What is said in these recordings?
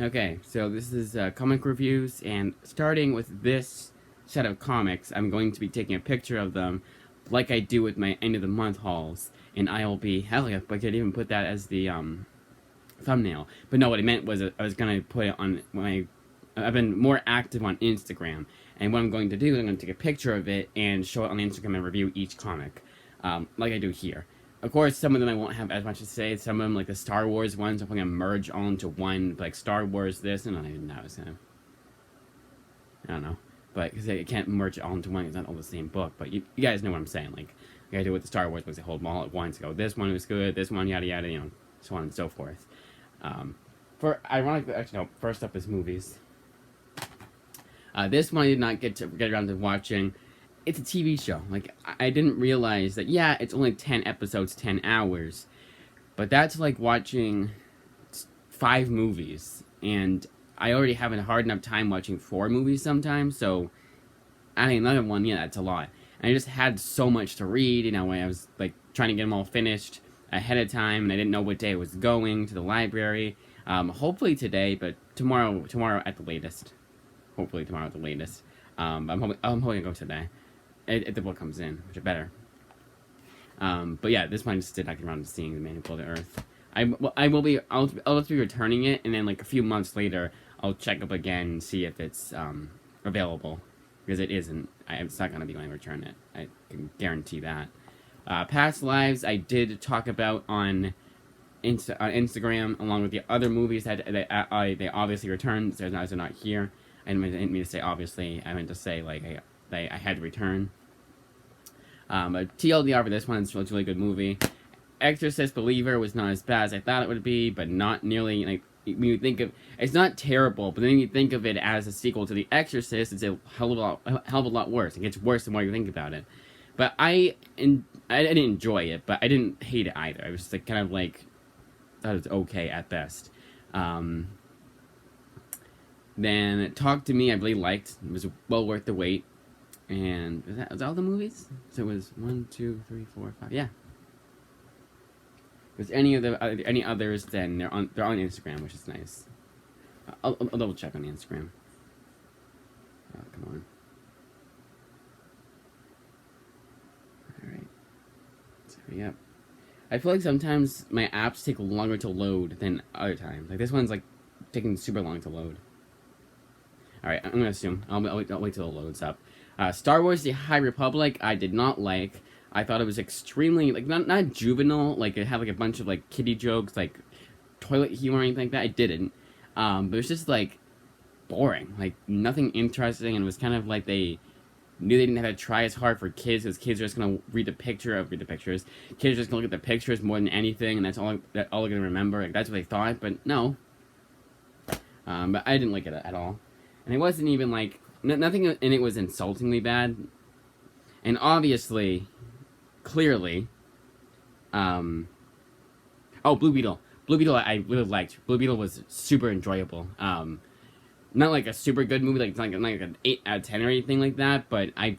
Okay, so this is comic reviews, and starting with this set of comics, I'm going to be taking a picture of them, like I do with my end of the month hauls, and I'll be hell yeah, I could even put that as the thumbnail. But no, what I meant was I was gonna put it on my. I've been more active on Instagram, and what I'm going to do is I'm going to take a picture of it and show it on Instagram and review each comic, like I do here. Of course, some of them I won't have as much to say. Some of them, like the Star Wars ones, I'm going to merge all into one, like Star Wars this, and I don't even know. It's kind of, I don't know. But because I can't merge it all into one, it's not all the same book. But you guys know what I'm saying. Like I do with the Star Wars books, I hold them all at once. Go, this one was good, this one, yada yada, so on and so forth. Um, for ironically, actually, no. First up is movies. This one I did not get around to watching. It's a TV show. Like I didn't realize that. Yeah, it's only 10 episodes, 10 hours, but that's like watching 5 movies, and I already have a hard enough time watching 4 movies sometimes. So adding another one, yeah, that's a lot. And I just had so much to read. When I was like trying to get them all finished ahead of time, and I didn't know what day I was going to the library. Hopefully today, but tomorrow at the latest. Hopefully tomorrow at the latest. I'm hoping to go today if the book comes in, which is better. But yeah, this one just did not get around to seeing The Man Who Built the Earth. I'll just be returning it, and then like a few months later, I'll check up again and see if it's available, because it isn't. It's not gonna be when I return it. I can guarantee that. Past Lives I did talk about on Instagram, along with the other movies that they obviously returned. So they're not here. I didn't mean to say obviously. I meant to say like I had to return. But TLDR for this one, it's a really good movie. Exorcist Believer was not as bad as I thought it would be, but not nearly like when you think of it's not terrible, but then you think of it as a sequel to The Exorcist, it's a hell of a lot worse. It gets worse the more you think about it. But I didn't enjoy it, but I didn't hate it either. I was just like kind of like thought it was okay at best. Then Talk to Me, I really liked. It was well worth the wait. And was that all the movies? So it was 1, 2, 3, 4, 5. Yeah. If there's any others, then they're on Instagram, which is nice. I'll double check on Instagram. Oh, come on. All right. So yep. I feel like sometimes my apps take longer to load than other times. Like this one's like taking super long to load. All right, I'm gonna assume I'll wait till it loads up. Star Wars: The High Republic, I did not like. I thought it was extremely like not juvenile. Like it had like a bunch of like kiddie jokes, like toilet humor or anything like that. I didn't. But it was just like boring, like nothing interesting, and it was kind of like they knew they didn't have to try as hard for kids, because kids are just gonna read the pictures. Kids are just gonna look at the pictures more than anything, and that's all they're gonna remember. Like that's what they thought, but no. But I didn't like it at all, and it wasn't even like nothing in it was insultingly bad, and obviously, clearly, oh, Blue Beetle. Blue Beetle I really liked. Blue Beetle was super enjoyable. Not like a super good movie, like not like an 8 out of 10 or anything like that, but I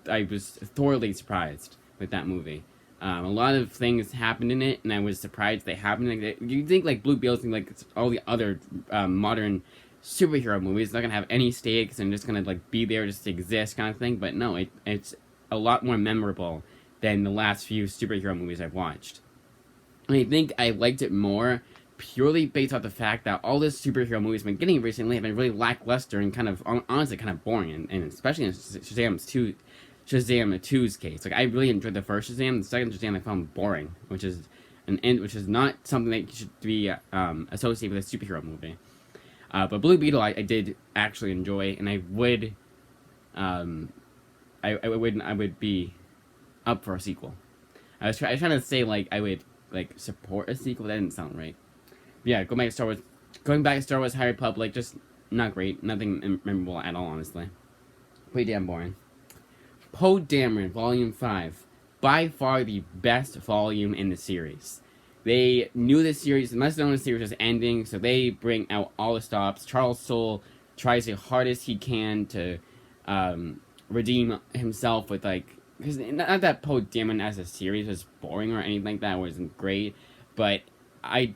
was thoroughly surprised with that movie. A lot of things happened in it, and I was surprised they happened. Like, you think like Blue Beetle, think like all the other modern superhero movies, it's not gonna have any stakes and just gonna like be there just to exist kind of thing. But no, it's a lot more memorable than the last few superhero movies I've watched. And I think I liked it more purely based off the fact that all the superhero movies I've been getting recently have been really lackluster and kind of honestly kind of boring, and especially in Shazam 2's case. Like I really enjoyed the first Shazam, the second Shazam I found boring, which is not something that should be associated with a superhero movie. But Blue Beetle I did actually enjoy, and I would I would be up for a sequel. I was trying to say like I would like support a sequel. That didn't sound right. But yeah, going back to Star Wars High Republic, just not great. Nothing memorable at all, honestly. Pretty damn boring. Poe Dameron, Volume 5. By far the best volume in the series. They knew the series, they must have known the series was ending, so they bring out all the stops. Charles Soule tries the hardest he can to redeem himself with, like, because not that Poe Dameron as a series was boring or anything like that, wasn't great, but I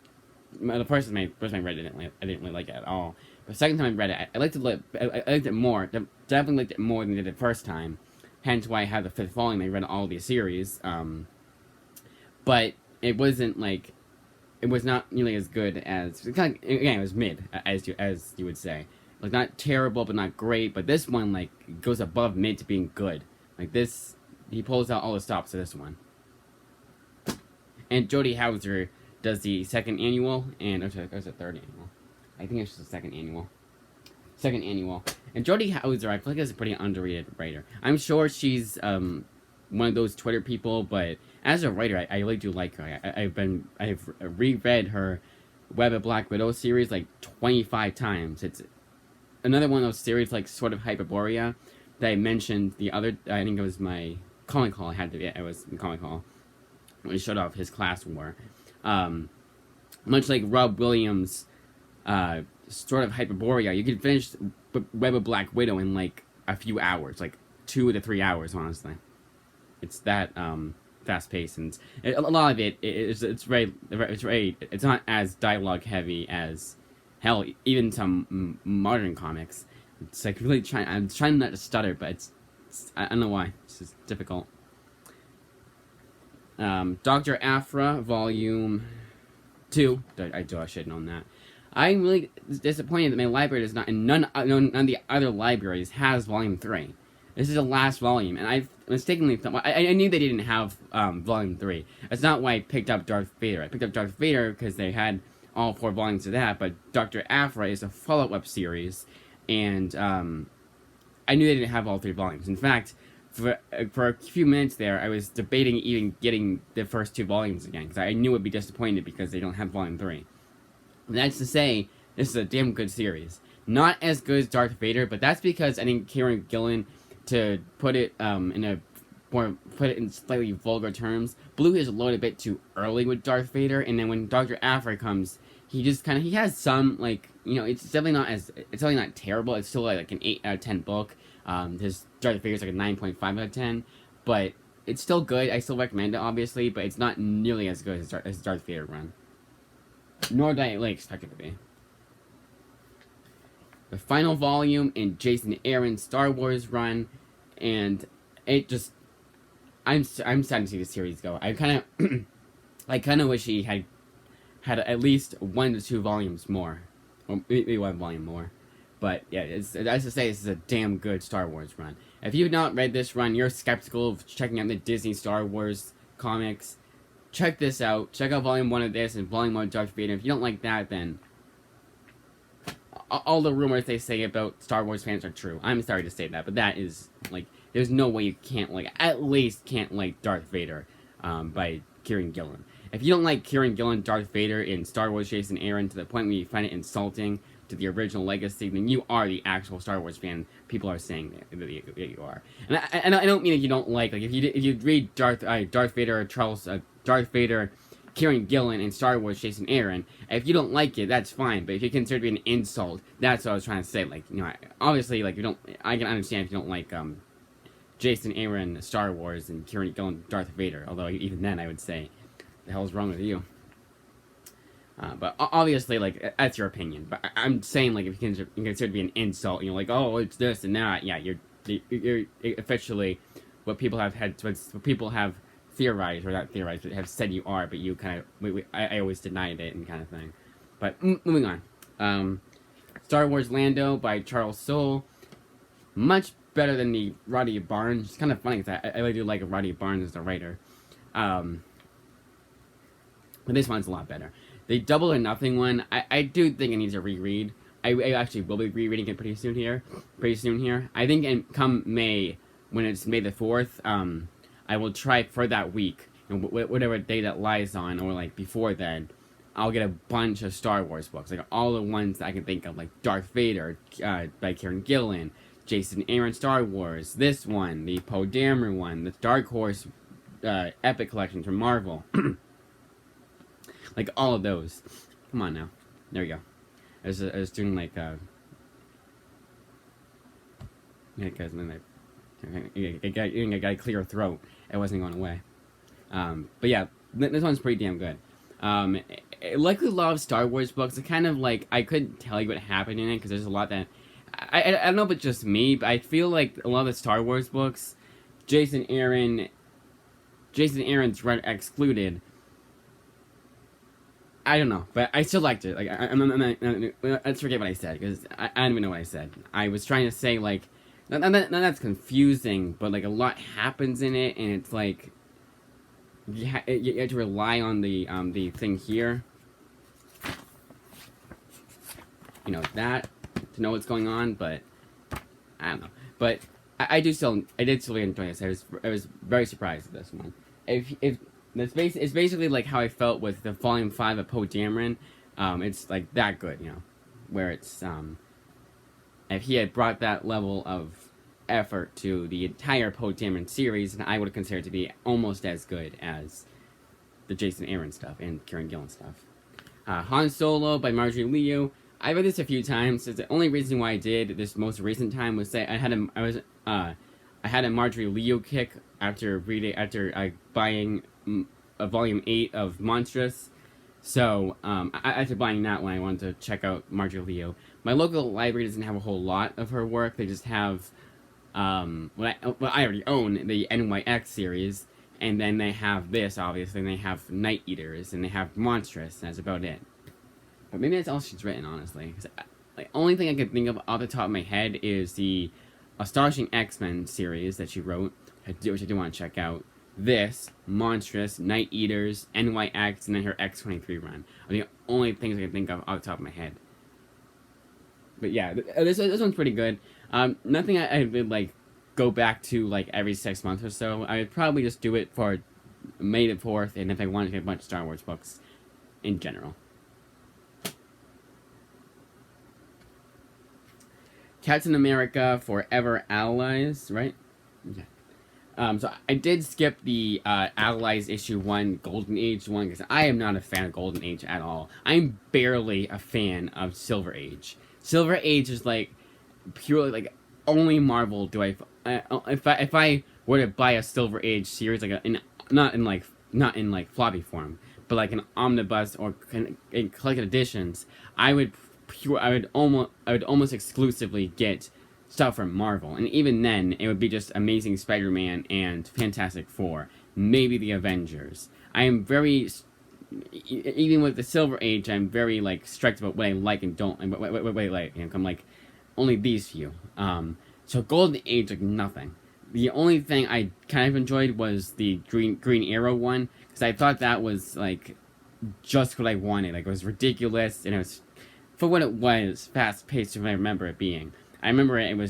the first time I read it, I didn't really like it at all. But the second time I read it, I liked it. I liked it more. Definitely liked it more than I did the first time. Hence why I had the fifth volume. I read all the series. But it wasn't like it was not nearly as good as again. It was mid, as you would say. Like not terrible, but not great. But this one like goes above mid to being good. Like this, he pulls out all the stops to this one. And Jody Houser does the second annual, and or was the third annual? I think it's just the second annual. Second annual. And Jody Houser, I feel like is a pretty underrated writer. I'm sure she's one of those Twitter people, but as a writer, I really do like her. I've reread her Web of Black Widow series like 25 times. It's another one of those series like sort of Hyperborea that I mentioned the other. I think it was my Comic Call. It was Comic Call when he showed off his class war. Much like Rob Williams' sort of Hyperborea, you could finish Web of Black Widow in like a few hours, like 2 to 3 hours, honestly. It's that fast paced, and a lot of it's not as dialogue heavy as hell, even some modern comics. It's like really I'm trying not to stutter, but I don't know why. It's just difficult. Dr. Aphra, Volume 2. I should have known that. I'm really disappointed that my library does not, and none of the other libraries has Volume 3. This is the last volume, and I mistakenly thought, I knew they didn't have Volume 3. That's not why I picked up Darth Vader. I picked up Darth Vader because they had all 4 volumes of that, but Dr. Aphra is a follow-up series, and I knew they didn't have all 3 volumes. In fact, for a few minutes there, I was debating even getting the first 2 volumes again, because I knew I'd be disappointed because they don't have Volume 3. And that's to say, this is a damn good series. Not as good as Darth Vader, but that's because I think Kieran Gillen, to put it in slightly vulgar terms, blew his load a bit too early with Darth Vader, and then when Dr. Aphra comes, he has some, like, it's definitely not terrible. It's still like an 8 out of 10 book. His Darth Vader's like a 9.5 out of 10, but it's still good. I still recommend it, obviously, but it's not nearly as good as Darth Vader run. Nor did I really expect it to be. The final volume in Jason Aaron's Star Wars run, and it just I'm starting to see the series go. I kind of wish he had at least 1 to 2 volumes more, or maybe 1 volume more. But yeah, as to say, this is a damn good Star Wars run. If you've not read this run, you're skeptical of checking out the Disney Star Wars comics, check this out. Check out Volume 1 of this and Volume 1 of Darth Vader. If you don't like that, then all the rumors they say about Star Wars fans are true. I'm sorry to say that, but that is, like, there's no way you can't like Darth Vader by Kieran Gillen. If you don't like Kieran Gillen, Darth Vader in Star Wars Jason Aaron to the point where you find it insulting to the original legacy, then you are the actual Star Wars fan people are saying that you are. And I don't mean that you don't like if you read Darth Vader, Darth Vader, Kieran Gillen, and Star Wars Jason Aaron, if you don't like it, that's fine. But if you consider it to be an insult, that's what I was trying to say. Like, obviously, like, I can understand if you don't like Jason Aaron, Star Wars, and Kieran Gillen, Darth Vader. Although even then, I would say, the hell is wrong with you? But obviously, like, that's your opinion. But I'm saying, like, if you consider it to be an insult, like, oh, it's this and that, yeah, you're officially what people have theorized, or not theorized, but have said you are, but you kind of, I always denied it and kind of thing. But moving on. Star Wars Lando by Charles Soule. Much better than the Roddy Barnes. It's kind of funny because I really do like Roddy Barnes as a writer. But this one's a lot better. The Double or Nothing one, I do think it needs a reread. I actually will be rereading it pretty soon here. I think come May, when it's May the 4th, I will try for that week, and whatever day that lies on, or like before then, I'll get a bunch of Star Wars books, like all the ones that I can think of, like Darth Vader by Kieran Gillen, Jason Aaron Star Wars, this one, the Poe Dameron one, the Dark Horse Epic Collection from Marvel. Like all of those. Come on now. There we go. I was doing like yeah, guys, I got a clear throat. It wasn't going away. But yeah, this one's pretty damn good. like a lot of Star Wars books, it's kind of like I couldn't tell you what happened in it because there's a lot that I don't know if it's just me, but I feel like a lot of the Star Wars books, Jason Aaron, Jason Aaron's excluded. I don't know, but I still liked it. Like, let's forget what I said because I don't even know what I said. I was trying to say like, that's confusing, but like a lot happens in it, and it's like you have to rely on the thing here, that to know what's going on. But I don't know. But I did still enjoy this. I was very surprised at this one. If it's basically like how I felt with the Volume 5 of Poe Dameron. It's like that good, where it's if he had brought that level of effort to the entire Poe Dameron series, then I would consider it to be almost as good as the Jason Aaron stuff and Kieran Gillen stuff. Han Solo by Marjorie Liu. I read this a few times. The only reason why I did this most recent time was that I had a Marjorie Liu kick after buying a volume 8 of Monstrous. So after buying that one, I wanted to check out Marjorie Liu. My local library doesn't have a whole lot of her work. They just have I already own the NYX series, and then they have this, obviously, and they have Night Eaters, and they have Monstrous, and that's about it. But maybe that's all she's written, honestly. The only thing I can think of off the top of my head is the Astonishing X-Men series that she wrote, which I do want to check out. This, Monstrous, Night Eaters, NYX, and then her X-23 run are the only things I can think of off the top of my head. But yeah, this one's pretty good. Nothing I would like go back to like every 6 months or so. I would probably just do it for May the 4th, and if I wanted to get a bunch of Star Wars books in general. Captain America Forever Allies, right? Yeah. So I did skip the Allies issue 1, Golden Age 1, because I am not a fan of Golden Age at all. I'm barely a fan of Silver Age. Silver Age is like purely like only Marvel do I if I were to buy a Silver Age series like not in like floppy form, but like an omnibus or in collected editions, I would almost exclusively get stuff from Marvel, and even then it would be just Amazing Spider-Man and Fantastic Four, maybe the Avengers. I am very, even with the Silver Age, I'm very like strict about what I like and don't, and what I like. I'm like only these few. So Golden Age, like nothing. The only thing I kind of enjoyed was the Green Arrow one, because I thought that was like just what I wanted. Like it was ridiculous, and it was, for what it was, fast paced. If I remember it being. I just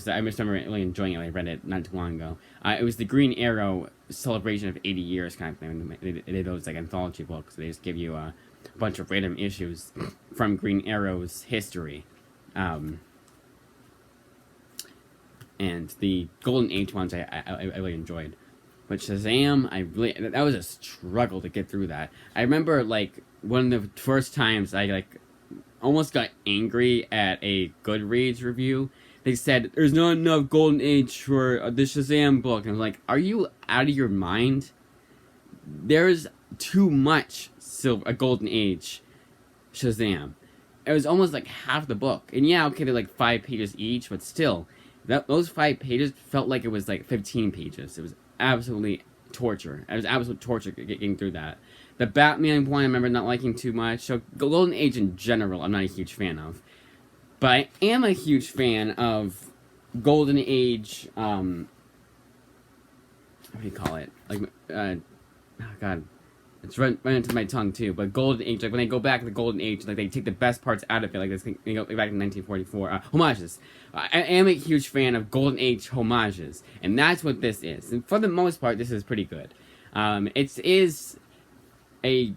remember really enjoying it. I read it not too long ago. It was the Green Arrow celebration of 80 years kind of thing. They did those like anthology books. They just give you a bunch of random issues from Green Arrow's history. And the Golden Age ones I really enjoyed. But Shazam, that was a struggle to get through that. I remember like one of the first times I like almost got angry at a Goodreads review. They said, there's not enough Golden Age for the Shazam book. And I was like, are you out of your mind? There's too much a Golden Age Shazam. It was almost like half the book. And yeah, okay, they're like 5 pages each, but still, those 5 pages felt like it was like 15 pages. It was absolutely torture. It was absolute torture getting through that. The Batman one I remember not liking too much. So Golden Age in general, I'm not a huge fan of. But I am a huge fan of Golden Age, what do you call it? Like, oh god, it's right into my tongue too. But Golden Age, like when they go back to the Golden Age, like they take the best parts out of it. Like they go back in 1944. Homages. I am a huge fan of Golden Age homages, and that's what this is. And for the most part, this is pretty good. It is a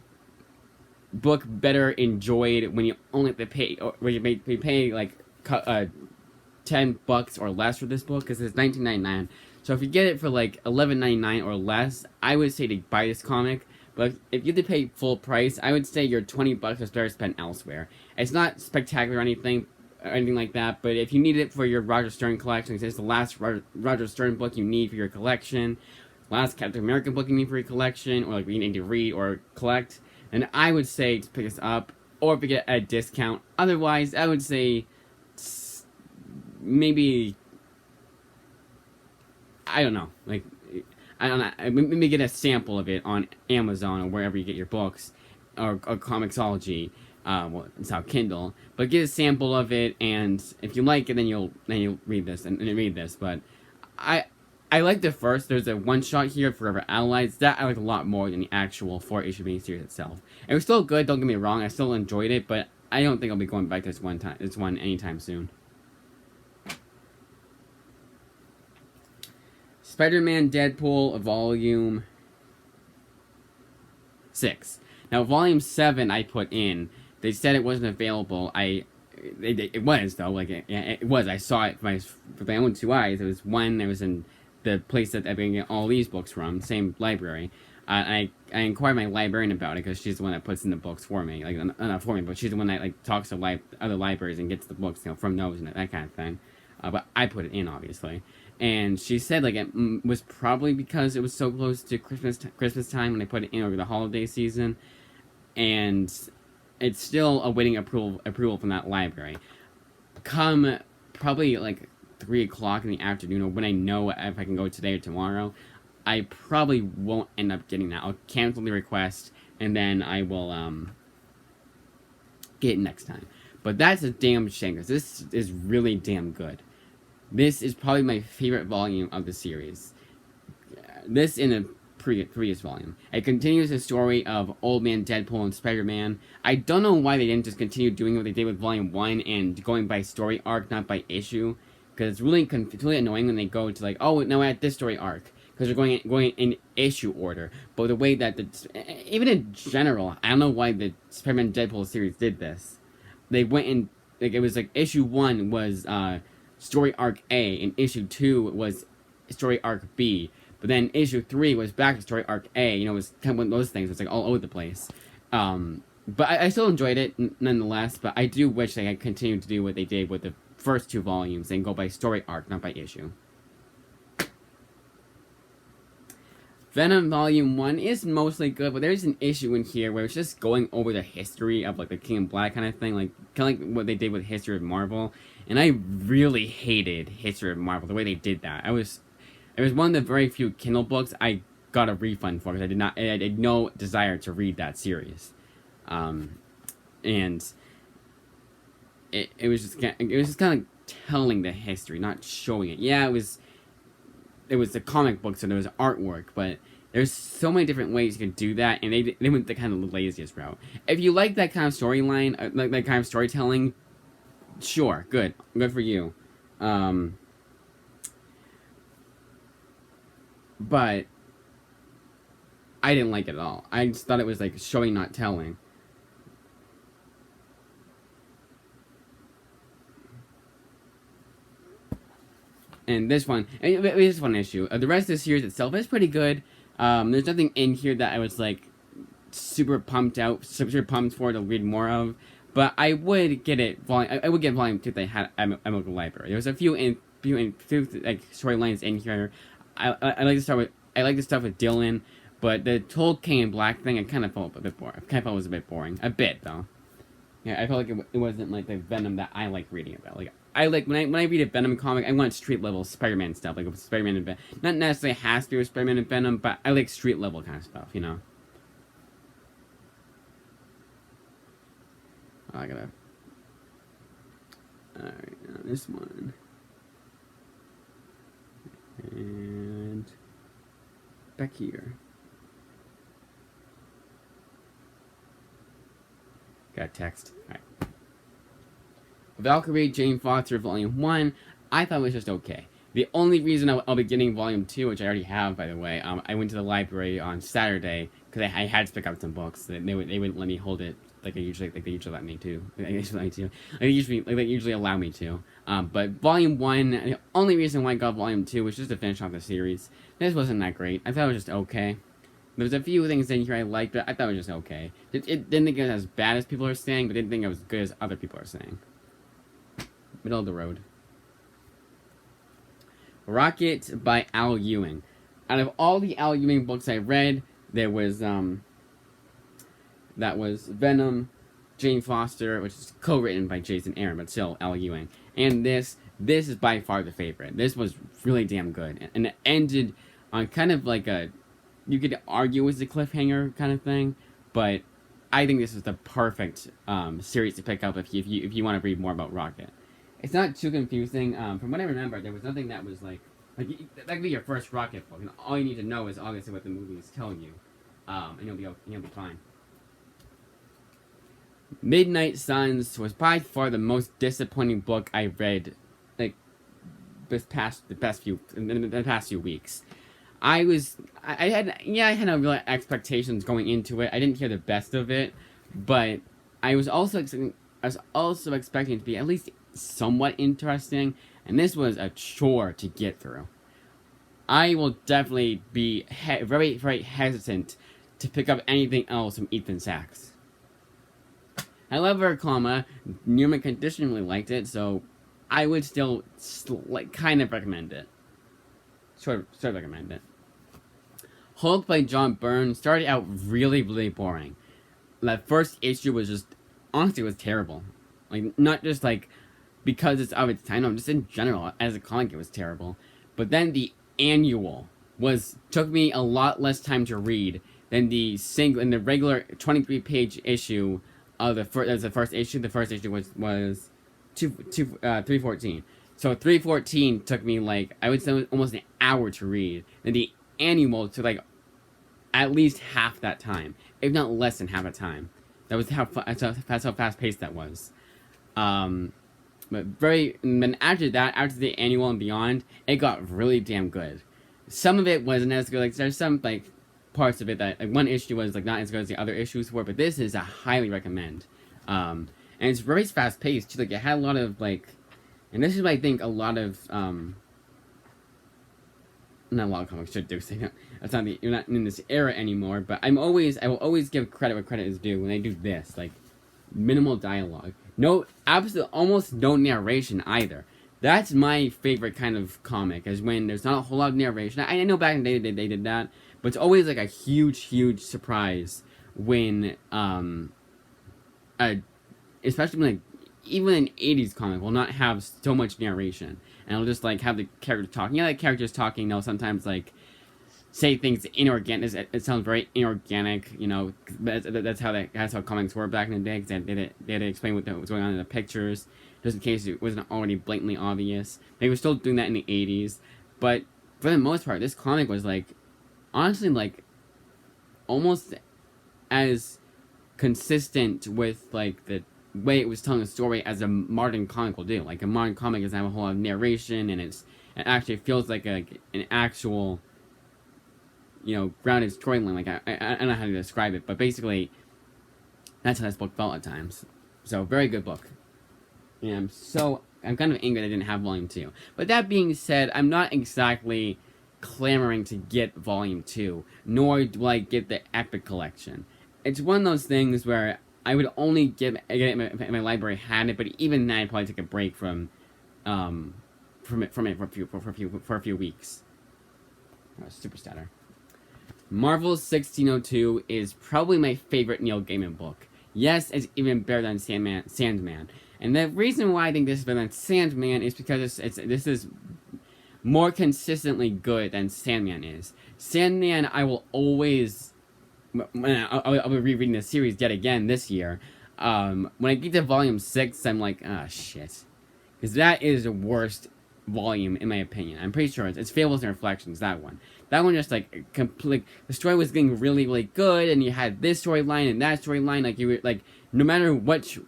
book better enjoyed when you only have to pay, or when you pay like $10 or less for this book, because it's $19.99. So if you get it for like $11.99 or less, I would say to buy this comic. But if you have to pay full price, I would say your $20 is better spent elsewhere. It's not spectacular or anything like that, but if you need it for your Roger Stern collection, it's the last Roger Stern book you need for your collection, last Captain America book you need for your collection, or like you need to read or collect, And I would say to pick this up or if you get a discount. Otherwise, I would say maybe, I don't know, like, I don't know, maybe get a sample of it on Amazon or wherever you get your books, or Comixology. Well, it's how Kindle, but get a sample of it, and if you like it, then you'll read this and read this. But I I like the first. There's a one shot here, Forever Allies. That I like a lot more than the actual 4 issue miniseries itself. It was still good. Don't get me wrong. I still enjoyed it, but I don't think I'll be going back to this one anytime soon. Spider-Man Deadpool Volume 6. Now, Volume 7 I put in. They said it wasn't available. It was, though. Like, it was. I saw it with my own two eyes. It was one. It was in the place that I've been getting all these books from. Same library. I inquired my librarian about it because she's the one that puts in the books for me. Like, not for me, but she's the one that, like, talks to other libraries and gets the books, from those and that kind of thing. But I put it in, obviously. And she said, like, it was probably because it was so close to Christmas time when they put it in over the holiday season. And it's still awaiting approval from that library. Come probably, like, 3 o'clock in the afternoon, or when I know if I can go today or tomorrow, I probably won't end up getting that. I'll cancel the request, and then I will, get it next time. But that's a damn shame, because this is really damn good. This is probably my favorite volume of the series. This in a previous volume. It continues the story of Old Man Deadpool and Spider-Man. I don't know why they didn't just continue doing what they did with Volume 1 and going by story arc, not by issue. Because it's really annoying when they go to, like, oh, now we're at this story arc. Because they're going in issue order. But the way that even in general, I don't know why the Spider-Man Deadpool series did this. They went in, like, it was like issue 1 was story arc A, and issue 2 was story arc B. But then issue 3 was back to story arc A. It was kind of one of those things. It was like all over the place. But I still enjoyed it nonetheless. But I do wish they had continued to do what they did with the first 2 volumes and go by story arc, not by issue. Venom Volume 1 is mostly good, but there's an issue in here where it's just going over the history of, like, the King in Black kind of thing, like, kind of like what they did with History of Marvel, and I really hated History of Marvel, the way they did that. It was one of the very few Kindle books I got a refund for, because I had no desire to read that series. And it was just kind of telling the history, not showing it. Yeah, it was a comic book, so there was artwork, but there's so many different ways you could do that, and they went the kind of the laziest route. If you like that kind of storyline, like that kind of storytelling, sure, good for you. But I didn't like it at all. I just thought it was like showing, not telling. And this one issue. The rest of the series itself is pretty good. There's nothing in here that I was like super pumped for to read more of. But I would get it. I would get volume 2 that I had at my local library. There was a few like storylines in here. I like the stuff with Dylan, but the whole King in Black thing, I kind of felt a bit boring. I kind of felt it was a bit boring, a bit though. Yeah, I felt like it wasn't like the Venom that I like reading about. Like, I like when I read a Venom comic, I want street level Spider-Man stuff, like Spider-Man and Venom. Not necessarily has to be with Spider-Man and Venom, but I like street level kind of stuff, I gotta. Alright, now this one. And back here. Got a text. Alright. Valkyrie Jane Foster Volume 1, I thought it was just okay. The only reason I'll be getting Volume 2, which I already have, by the way, I went to the library on Saturday, because I had to pick up some books. They wouldn't let me hold it like they usually let me to. They usually allow me to. But Volume 1, the only reason why I got Volume 2 was just to finish off the series. This wasn't that great. I thought it was just okay. There's a few things in here I liked, but I thought it was just okay. It didn't think it was as bad as people are saying, but didn't think it was as good as other people are saying. Middle of the road. Rocket by Al Ewing. Out of all the Al Ewing books I read, there was That was Venom, Jane Foster, which is co-written by Jason Aaron, but still Al Ewing. And this is by far the favorite. This was really damn good, and it ended on kind of like a, you could argue it was a cliffhanger kind of thing, but I think this is the perfect series to pick up if you want to read more about Rocket. It's not too confusing. From what I remember, there was nothing that was like that could be your first Rocket book, and all you need to know is obviously what the movie is telling you, and you'll be fine. Midnight Suns was by far the most disappointing book I read, like the past few weeks. I had no real expectations going into it. I didn't hear the best of it, but I was also expecting it to be at least somewhat interesting, and this was a chore to get through. I will definitely be very, very hesitant to pick up anything else from Ethan Sachs. However, Newman conditionally liked it, so I would still kind of recommend it. Sort of recommend it. Hulk by John Byrne started out really, really boring. That first issue was just, honestly, it was terrible. Like, not just like because it's of its time, no, just in general, as a comic, it was terrible. But then the annual took me a lot less time to read than the regular 23-page issue of the first issue. The first issue was 314. So 314 took me like, I would say, almost an hour to read. And the annual took like at least half that time, if not less than half the time. That's how fast paced that was. But then after that, after the annual and beyond, it got really damn good. Some of it wasn't as good. Like, there's some like parts of it that, like, one issue was like not as good as the other issues were, but this is a highly recommend. And it's very fast paced too. Like, it had a lot of like, and this is what I think a lot of not a lot of comics should do. So that's not you're not in this era anymore. But I will always give credit where credit is due when they do this. Like, minimal dialogue, almost no narration either. That's my favorite kind of comic, is when there's not a whole lot of narration. I know back in the day they did that, but it's always like a huge surprise when especially when, like, even an 80s comic will not have so much narration, and it'll just like have the character talking. The characters talking, they'll sometimes like say things inorganic. It sounds very inorganic, that's how comics were back in the day, because they had to explain what was going on in the pictures, just in case it wasn't already blatantly obvious. They were still doing that in the 80s, but for the most part, this comic was like, honestly, like, almost as consistent with like the way it was telling a story as a modern comic will do. Like, a modern comic doesn't have a whole lot of narration, and it actually feels like an actual, grounded storyline. Like, I don't know how to describe it, but basically, that's how this book felt at times. So, very good book. And I'm kind of angry that I didn't have Volume 2. But that being said, I'm not exactly clamoring to get Volume 2, nor do I get the Epic Collection. It's one of those things where I would only get it if my library had it, but even then, I'd probably take a break from it for a few weeks. Super stutter. Marvel's 1602 is probably my favorite Neil Gaiman book. Yes, it's even better than Sandman. And the reason why I think this is better than Sandman is because this is more consistently good than Sandman is. Sandman, I will always, I'll be rereading the series yet again this year. When I get to Volume 6, I'm like, shit. Because that is the worst volume, in my opinion. I'm pretty sure it's Fables and Reflections, that one. That one just, like, the story was getting really, really good, and you had this storyline and that storyline, like, you were, like, no matter which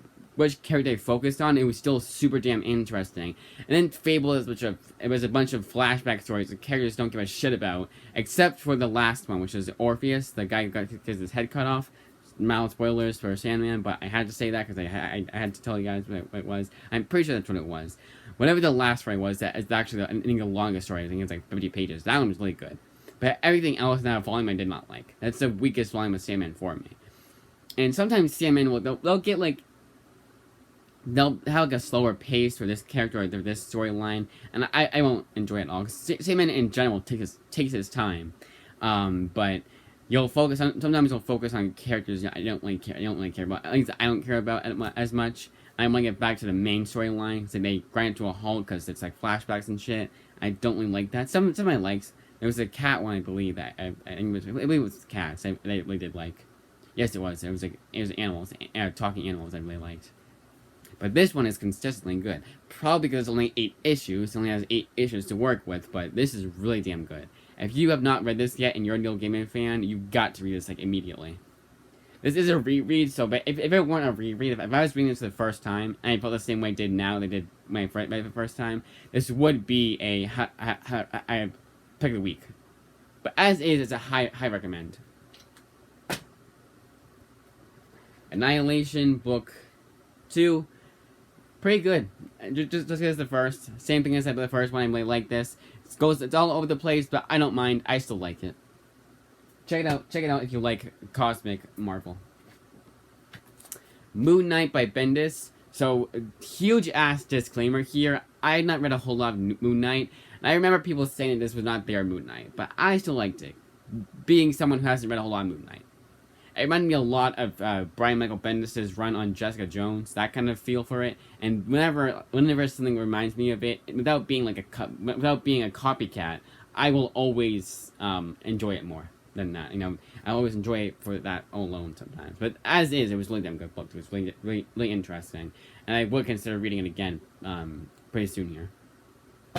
character they focused on, it was still super damn interesting. And then Fables, it was a bunch of flashback stories the characters don't give a shit about, except for the last one, which is Orpheus, the guy who got his head cut off. Mild spoilers for Sandman, but I had to say that because I had to tell you guys what it was. I'm pretty sure that's what it was. Whatever the last story was, that is actually the longest story. I think it's like 50 pages. That one was really good. But everything else in that volume I did not like. That's the weakest volume of Sandman for me. And sometimes Sandman they'll get like, they'll have like a slower pace for this character or this storyline, and I won't enjoy it all. Sandman in general takes his time, but you'll focus on sometimes you'll focus on characters I don't really care about. At least I don't care about as much. I want to get back to the main storyline, so they grind to a halt because it's like flashbacks and shit. I don't really like that. Some of my likes. There was a cat one, I believe, that I believe it was cats. I really did like. Yes, it was. It was animals, talking animals. I really liked. But this one is consistently good. Probably because it's only 8 issues. It only has 8 issues to work with. But this is really damn good. If you have not read this yet and you're a Neil Gaiman fan, you've got to read this like immediately. This is a reread, so but if it weren't a reread, if I was reading this for the first time, and I felt the same way I did now, they did my the first time, this would be a pick of the week. But as is, it's a high recommend. Annihilation Book 2, pretty good. Just as the first, same thing as I said the first one. I really like this. It's all over the place, but I don't mind. I still like it. Check it out if you like Cosmic Marvel. Moon Knight by Bendis. So, huge ass disclaimer here. I had not read a whole lot of Moon Knight. And I remember people saying that this was not their Moon Knight. But I still liked it. Being someone who hasn't read a whole lot of Moon Knight. It reminded me a lot of Brian Michael Bendis' run on Jessica Jones. That kind of feel for it. And whenever something reminds me of it, without being a copycat, I will always enjoy it more than that. I always enjoy it for that alone sometimes. But as is, it was really damn good book. It was really interesting, and I would consider reading it again pretty soon here.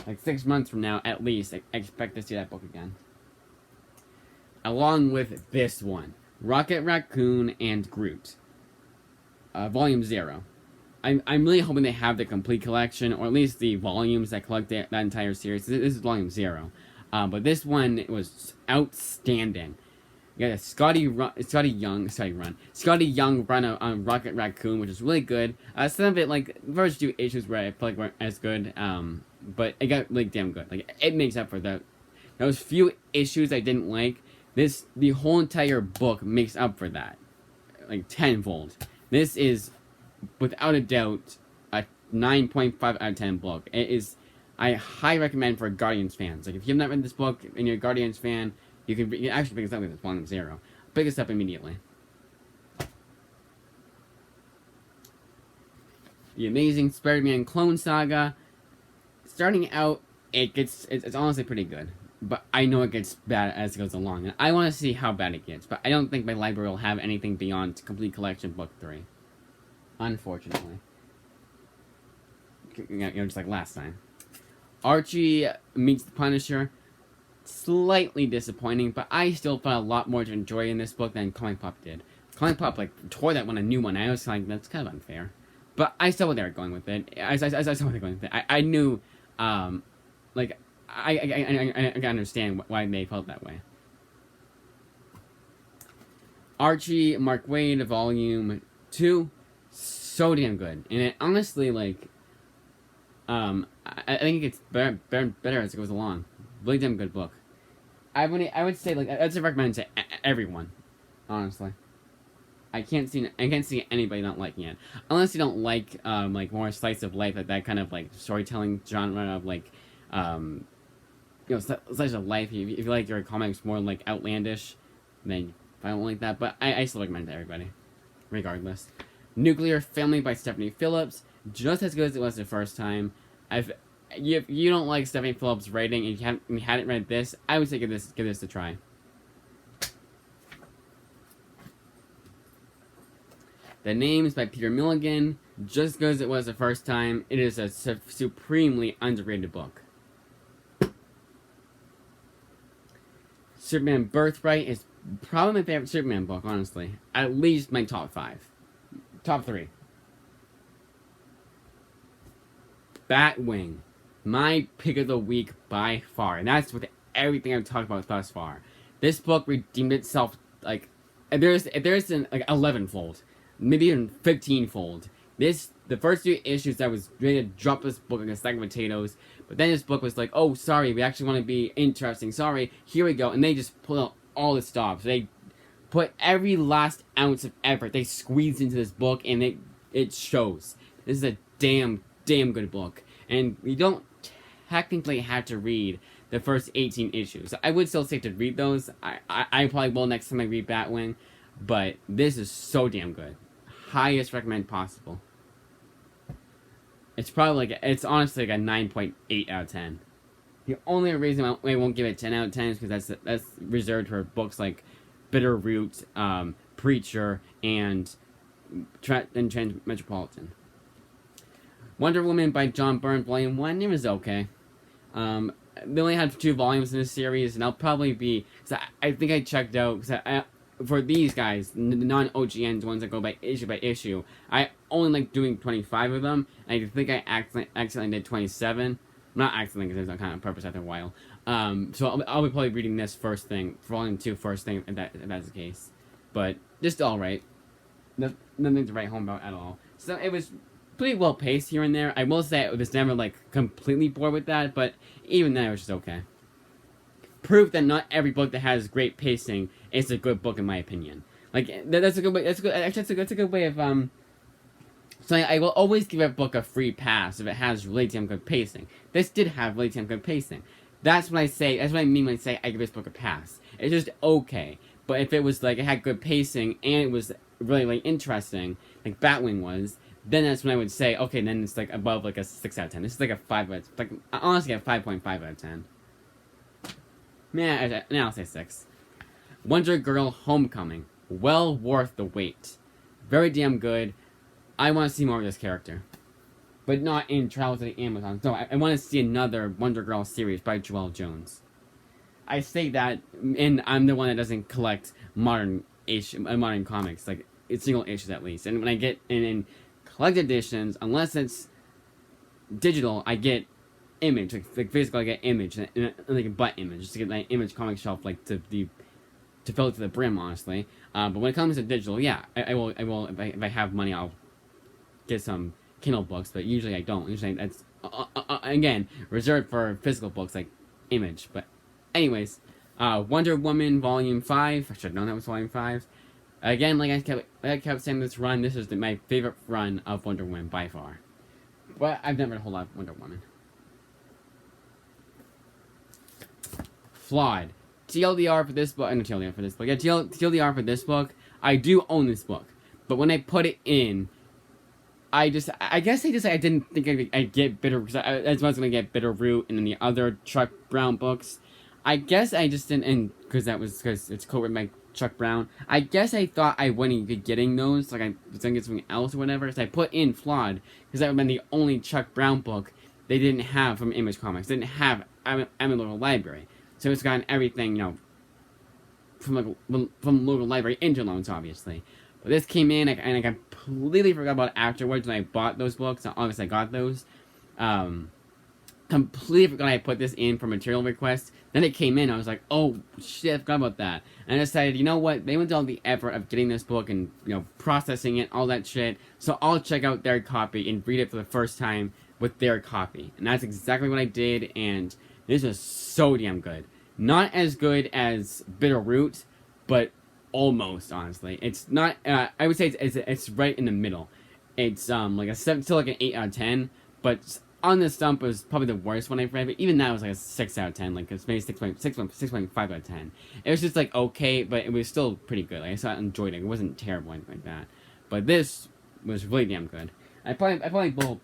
Like 6 months from now, at least, I expect to see that book again. Along with this one, Rocket Raccoon and Groot, Volume 0. I'm really hoping they have the complete collection, or at least the volumes that collect that entire series. This is Volume 0. But this one was outstanding. You got a Scotty Young run on Rocket Raccoon, which is really good. Some of it, like, the first 2 issues where I felt like weren't as good, but it got really damn good. Like, it makes up for those few issues I didn't like. The whole entire book makes up for that, like tenfold. This is, without a doubt, a 9.5 out of 10 book. It is. I highly recommend for Guardians fans. Like, if you've not read this book and you're a Guardians fan, you can actually pick this up with Volume 0. Pick this up immediately. The Amazing Spider-Man Clone Saga. Starting out, it's honestly pretty good. But I know it gets bad as it goes along. And I want to see how bad it gets. But I don't think my library will have anything beyond Complete Collection Book 3. Unfortunately. Just like last time. Archie Meets the Punisher. Slightly disappointing, but I still found a lot more to enjoy in this book than Comic Pop did. Comic Pop, like, tore that one a new one. I was like, that's kind of unfair. But I saw where they were going with it. I saw where they were going with it. I knew, like, I can understand why they felt that way. Archie, Mark Waid, Volume 2. So damn good. And it honestly, like, I think it gets better as it goes along. Really damn good book. I would say, like, I'd recommend it to everyone. Honestly, I can't see anybody not liking it, unless you don't like more slice of life, that kind of like storytelling genre of like slice of life. If you like your comics more like outlandish, then I don't like that. But I still recommend it to everybody, regardless. Nuclear Family by Stephanie Phillips, just as good as it was the first time. If you don't like Stephanie Phillips' writing and you hadn't read this, I would say give this a try. The Names by Peter Milligan, just as good as it was the first time. It is a supremely underrated book. Superman Birthright is probably my favorite Superman book, honestly. At least my top 5. Top 3. Batwing. My pick of the week by far. And that's with everything I've talked about thus far. This book redeemed itself, like, there's an, like, 11-fold. Maybe even 15-fold. The first 2 issues, I was ready to drop this book like a sack of potatoes. But then this book was like, oh, sorry, we actually want to be interesting. Sorry, here we go. And they just pulled out all the stops. They put every last ounce of effort they squeezed into this book, and it shows. This is a damn good book. And we don't technically had to read the first 18 issues. I would still say to read those. I probably will next time I read Batwing, but this is so damn good. Highest recommend possible. It's probably like, it's honestly like a 9.8 out of 10. The only reason I won't give it 10 out of 10 is because that's reserved for books like Bitterroot, Preacher, and Metropolitan. Wonder Woman by John Byrne, Volume 1, it was okay. They only had 2 volumes in this series, and I'll probably be... Cause I think I checked out... Cause for these guys, the non-OGNs, ones that go by issue, I only like doing 25 of them, and I think I accidentally did 27. Not accidentally, because it's kind of purpose after a while. So I'll be probably reading this first thing, Volume 2 first thing, if that's the case. But just alright. Nothing to write home about at all. So it was pretty well paced here and there. I will say I was never like completely bored with that, but even then it was just okay. Proof that not every book that has great pacing is a good book in my opinion. Like that's a good way. That's a good. Actually, that's a good way of So I will always give a book a free pass if it has really damn good pacing. This did have really damn good pacing. That's what I say. That's what I mean when I say I give this book a pass. It's just okay. But if it was like it had good pacing and it was really like interesting, like Batwing was, then that's when I would say okay. Then it's like above like a 6 out of 10. This is like a 5 out. Like honestly, a 5.5 out of 10. Man, now I'll say 6. Wonder Girl Homecoming. Well worth the wait. Very damn good. I want to see more of this character. But not in Trials of the Amazon. No, I want to see another Wonder Girl series by Joelle Jones. I say that, and I'm the one that doesn't collect modern comics. Like, it's single issues at least. And when I get in collected editions, unless it's digital, I get image, like physical, I get image, and like a butt image, just to get my image comic shelf, like to fill it to the brim, honestly. But when it comes to digital, yeah, I will. If I have money, I'll get some Kindle books. But usually I don't. Usually that's again reserved for physical books like image. But anyways, Wonder Woman Volume 5. I should have known that was Volume 5. Again, like I kept saying this run, this is my favorite run of Wonder Woman by far. But I've never read a whole lot of Wonder Woman. Flawed. TLDR for this book, no TLDR for this book. Yeah, TLDR for this book. I do own this book, but when I put it in, I guess I didn't think I'd get Bitter, because I was gonna get Bitterroot and then the other Chuck Brown books. I guess I just didn't, and because it's co-written by Chuck Brown. I guess I thought I wouldn't be getting those, like I was gonna get something else or whatever. So I put in Flawed because that would have been the only Chuck Brown book they didn't have from Image Comics. They didn't have I'm a local library. So it's gotten everything, from local library into loans, obviously. But this came in, and I completely forgot about it afterwards when I bought those books. Obviously, I got those. Completely forgot I put this in for material requests. Then it came in, I was like, oh, shit, I forgot about that. And I decided, you know what, they went to all the effort of getting this book and, processing it, all that shit. So I'll check out their copy and read it for the first time with their copy. And that's exactly what I did, and this was so damn good. Not as good as Bitterroot, but almost, honestly. It's not, I would say it's right in the middle. It's, like still like an 8 out of 10, but On the Stump was probably the worst one I've read, but even that was like a 6 out of 10, like it's maybe 6.5 out of 10. It was just like okay, but it was still pretty good. Like I enjoyed it. It wasn't terrible or anything like that. But this was really damn good. I probably will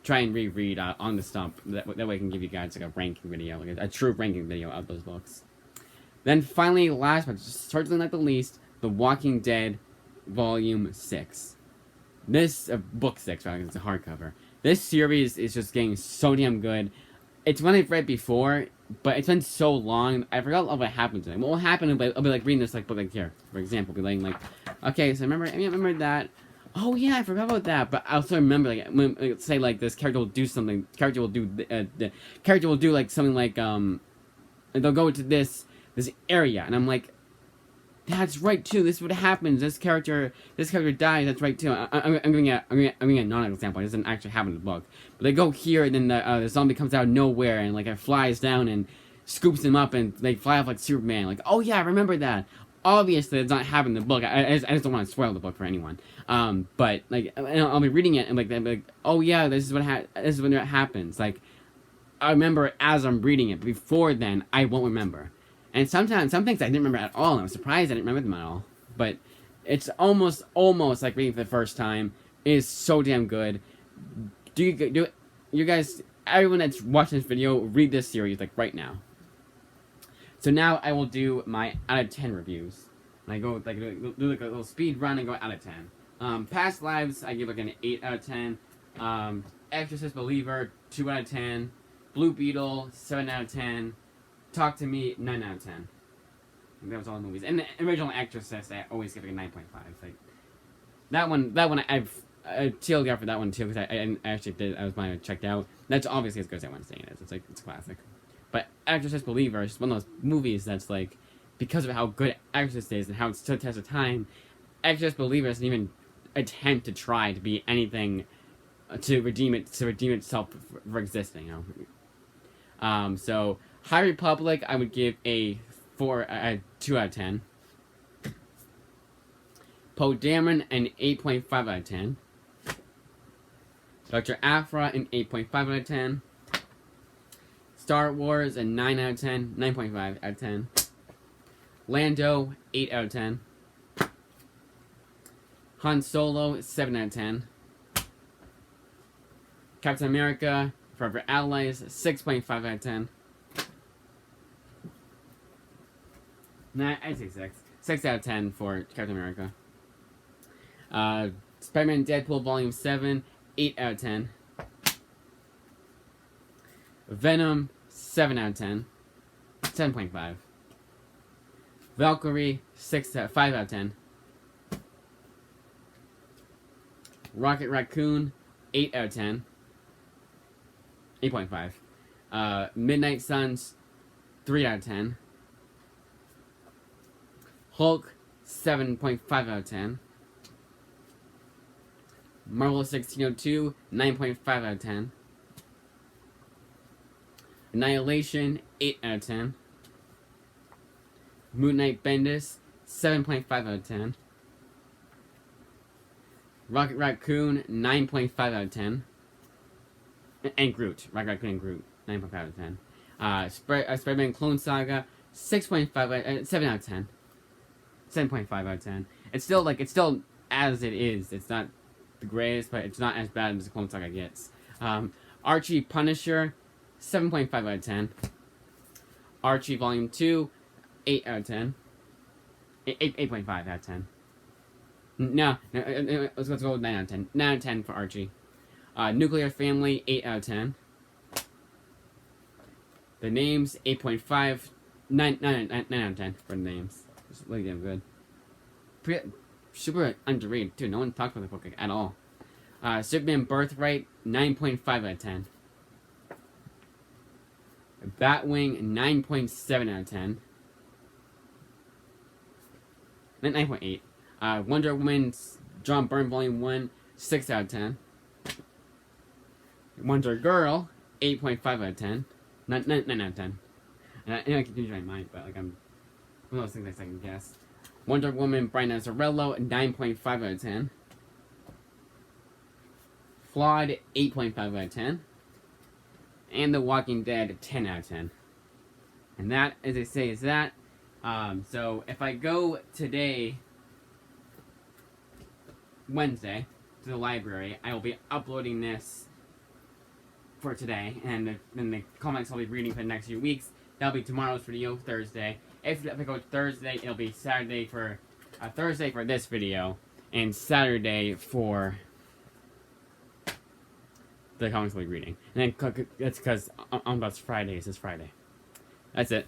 try and reread On the Stump. That way I can give you guys like a ranking video, like a true ranking video of those books. Then finally, last but certainly not the least, The Walking Dead Volume 6. This, book 6, rather, it's a hardcover. This series is just getting so damn good. It's one I've read before, but it's been so long, I forgot what happened to it. What will happen, I'll be like reading this like book like here, for example, be like, okay, so I remember that. Oh yeah, I forgot about that. But I also remember, like, say like this character will do something. The character will do like something like they'll go to this area, and I'm like, that's right too. This is what happens. This character dies. That's right too. I'm giving a non-example. It doesn't actually happen in the book. But they go here, and then the zombie comes out of nowhere, and like it flies down and scoops him up, and they fly off like Superman. Like, oh yeah, I remember that. Obviously, it's not happening in the book. I just don't want to spoil the book for anyone. But like, I'll be reading it and like, oh yeah, this is when it happens. Like, I remember as I'm reading it. Before then, I won't remember. And sometimes, some things I didn't remember at all, and I was surprised I didn't remember them at all. But it's almost like reading for the first time. It is so damn good. You guys, everyone that's watching this video, read this series, like, right now. So now I will do my out of 10 reviews. And I go, like, do like a little speed run and go out of 10. Past Lives, I give like an 8 out of 10. Exorcist Believer, 2 out of 10. Blue Beetle, 7 out of 10. Talk to Me, 9 out of 10. That was all the movies. And the original Exorcist, I always give it a 9.5. Like, that one, I've TLDR for that one too, because I actually did, I was planning to check out. That's obviously as good as everyone's saying it is. It's like, it's a classic. But Exorcist Believer is one of those movies that's like, because of how good Exorcist is and how it stood the test of time, Exorcist Believer doesn't even attempt to try to be anything to redeem itself for existing, you know. So High Republic, I would give a 2 out of 10. Poe Dameron, an 8.5 out of 10. Dr. Aphra, an 8.5 out of 10. Star Wars, a 9 out of 10. 9.5 out of 10. Lando, 8 out of 10. Han Solo, 7 out of 10. Captain America, Forever Allies, 6.5 out of 10. Nah, I'd say 6. 6 out of 10 for Captain America. Spider-Man Deadpool Volume 7, 8 out of 10. Venom, 7 out of 10. 10.5. Valkyrie, 5 out of 10. Rocket Raccoon, 8 out of 10. 8.5. Midnight Suns, 3 out of 10. Hulk, 7.5 out of 10. Marvel 1602, 9.5 out of 10. Annihilation, 8 out of 10. Moon Knight Bendis, 7.5 out of 10. Rocket Raccoon, 9.5 out of 10. And Groot. Rocket Raccoon and Groot, 9.5 out of 10. Spider-Man Clone Saga, 6.5, 7 out of 10. 7.5 out of 10. It's still as it is. It's not the greatest, but it's not as bad as the Clone Saga gets. Archie Punisher, 7.5 out of 10. Archie Volume 2, 8 out of 10. 8.5 out of 10. No, let's go with 9 out of 10. 9 out of 10 for Archie. Nuclear Family, 8 out of 10. The Names, 8.5. 9 out of 10 for the Names. It's really damn good. Super underrated, too. No one talked about the book at all. Superman Birthright, 9.5 out of 10. Batwing, 9.7 out of 10. 9.8. Wonder Woman, John Byrne Volume 1, 6 out of 10. Wonder Girl, 8.5 out of 10. 9 out of 10. And I can change my mind, but like I'm one of those things I second guess. Wonder Woman, Brian Azzarello, 9.5 out of 10. Flawed, 8.5 out of 10. And The Walking Dead, 10 out of 10. And that, as I say, is that. So if I go today, Wednesday, to the library, I will be uploading this for today, and then the comics I'll be reading for the next few weeks. That'll be tomorrow's video, Thursday. If I go Thursday, it'll be Saturday for Thursday for this video, and Saturday for the comics I'll be reading. And then that's because on Friday. It's this Friday. That's it.